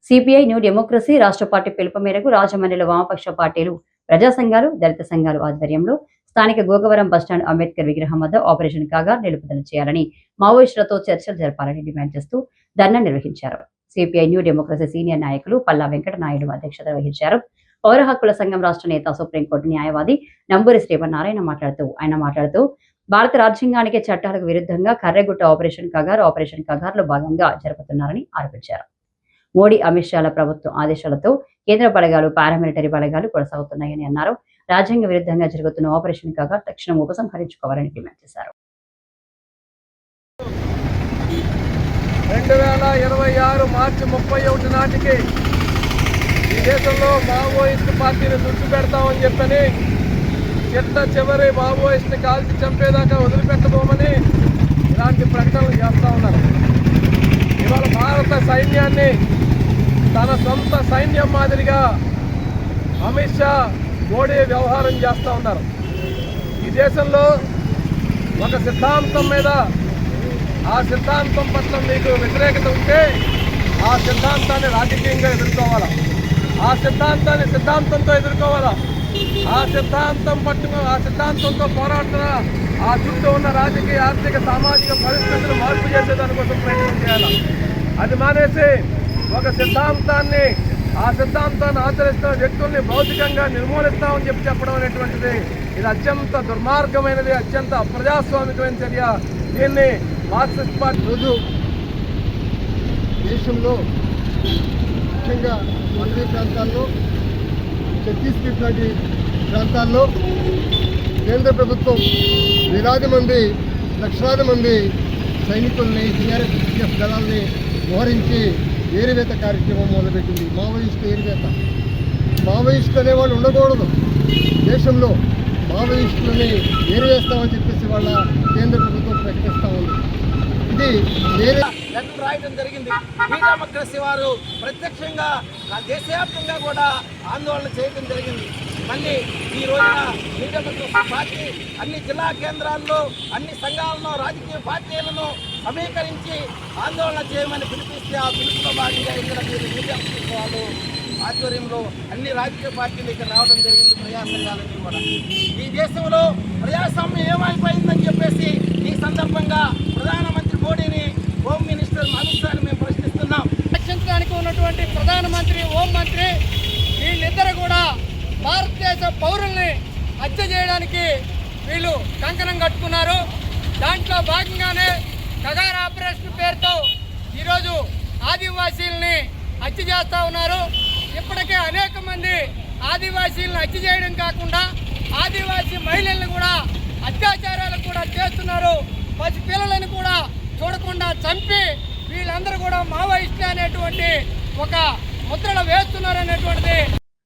CPI new democracy రాష్ట్ర party పిలుపు మేరకు రాజమండ్రిలో వామపక్ష పార్టీలు, ప్రజా సంఘాలు, దళిత సంఘాలు ఆధ్వర్యంలో స్థానిక గోగవరం బస్టాండ్ అంబేద్కర్ విగ్రహం వద్ద ఆపరేషన్ కాగా నిలుపుదల చేయాలని, మావోయిస్టులతో చర్చలు జరపాలని డిమాండ్ చేస్తూ ధర్నా నిర్వహించారు. సిపిఐ న్యూ డెమోక్రసీ సీనియర్ నాయకులు పల్లా వెంకట నాయుడు అధ్యక్షత వహించారు. పౌర హక్కుల సంఘం రాష్ట్ర నేత, సుప్రీంకోర్టు న్యాయవాది నంబూరి శ్రీమన్నారాయణ మాట్లాడుతూ భారత రాజ్యాంగానికి చట్టాలకు విరుద్ధంగా కర్రెగుట్ట ఆపరేషన్ కగార్లో భాగంగా జరుపుతున్నారని ఆరోపించారు. మోడీ, అమిత్ షాల ప్రభుత్వం ఆదేశాలతో కేంద్ర బలగాలు, పారామిలిటరీ బలగాలు కొనసాగుతున్నాయని అన్నారు. రాజ్యాంగ విరుద్ధంగా జరుగుతున్న ఆపరేషన్ కగార్ తక్షణం ఉపసంహరించుకోవాలని డిమాండ్ చేశారు. 2026 మార్చి 31 నాటికి ఈ దేశంలో మావోయిస్టు పార్టీని తుడిచిపెడతామని చెప్పని, చిట్ట చివరి మావోయిస్టుని కాల్చి చంపేదాకా వదిలిపెట్టబోమని ఇలాంటి ప్రకటనలు చేస్తూ ఉన్నారు. ఇవాళ భారత సైన్యాన్ని తన సొంత సైన్యం మాదిరిగా అమిత్ షా, మోడీ వ్యవహారం చేస్తూ ఉన్నారు. ఈ దేశంలో ఒక సిద్ధాంతం మీద, ఆ సిద్ధాంతం పట్ల మీకు వ్యతిరేకత ఉంటే ఆ సిద్ధాంతాన్ని రాజకీయంగా ఎదుర్కోవాలా, ఆ సిద్ధాంతాన్ని సిద్ధాంతంతో ఎదుర్కోవాలా, ఆ సిద్ధాంతంతో పోరాడుతున్న ఆ చుట్టూ ఉన్న రాజకీయ, ఆర్థిక, సామాజిక పరిస్థితులు మార్పు చేసేదానికోసం ప్రయత్నం చేయాలి. అది మానేసి ఒక సిద్ధాంతాన్ని, ఆ సిద్ధాంతాన్ని ఆచరిస్తున్న వ్యక్తుల్ని భౌతికంగా నిర్మూలిస్తామని చెప్పడం అనేటువంటిది ఇది అత్యంత దుర్మార్గమైనది, అత్యంత అప్రజాస్వామికమైన చర్య. దీన్ని మార్క్సిస్ట్ పార్టీ రోజు దేశంలో ముఖ్యంగా అన్ని ప్రాంతాల్లో, ఛత్తీస్గఢ్ లాంటి ప్రాంతాల్లో కేంద్ర ప్రభుత్వం వేలాది మంది, లక్షలాది మంది సైనికుల్ని, సిఆర్ఎఫ్ దళాల్ని మోహరించి ఏరివేత కార్యక్రమం మొదలుపెట్టింది. మావోయిస్టు ఏరివేత. మావోయిస్టులు అనేవాళ్ళు ఉండకూడదు దేశంలో. మావోయిస్టులని ఏరివేస్తామని చెప్పేసి వాళ్ళ కేంద్ర ప్రభుత్వం ప్రకటిస్తూ ఉంది. ఇది లెటర్ రాయడం జరిగింది. ఈ డెమోక్రసీ వారు ప్రత్యక్షంగా దేశవ్యాప్తంగా కూడా ఆందోళన చేయడం జరిగింది. మళ్ళీ ఈ రోజున ఈ డెమోక్రసీ పార్టీ అన్ని జిల్లా కేంద్రాల్లో అన్ని సంఘాలను, రాజకీయ పార్టీలను సమీకరించి ఆందోళన చేయమని పిలిపిస్తే ఆ పిలుపులో భాగంగా ఇక్కడ మీరు ఈ డెమోక్రసీ వాళ్ళు ఆధ్వర్యంలో అన్ని రాజకీయ పార్టీలు ఇక్కడ రావడం జరిగింది. ప్రజా సంఘాలన్నీ కూడా ఈ దేశంలో ప్రజాస్వామ్యం ఏమైపోయిందని చెప్పేసి ఈ సందర్భంగా ప్రధానమంత్రి మోడీని, హోమ్ మినిస్టర్ అమిత్ షాని మేము ప్రశ్నిస్తున్నాం. రక్షించడానికి ఉన్నటువంటి ప్రధానమంత్రి, హోంమంత్రి వీళ్ళిద్దరు కూడా భారతదేశ పౌరుల్ని హత్య చేయడానికి వీళ్ళు కంకణం కట్టుకున్నారు. దాంట్లో భాగంగానే కగార్ ఆపరేషన్ పేరుతో ఈరోజు ఆదివాసీల్ని హత్య చేస్తూ ఉన్నారు. ఇప్పటికే అనేక మంది ఆదివాసీలను హత్య చేయడం కాకుండా ఆదివాసీ మహిళలను కూడా అత్యాచారాలు కూడా చేస్తున్నారు. పసి పిల్లలను కూడా చూడకుండా చంపి వీళ్ళందరూ కూడా మావోయిస్టులు అనేటువంటి ఒక ముద్రలు వేస్తున్నారు అనేటువంటిది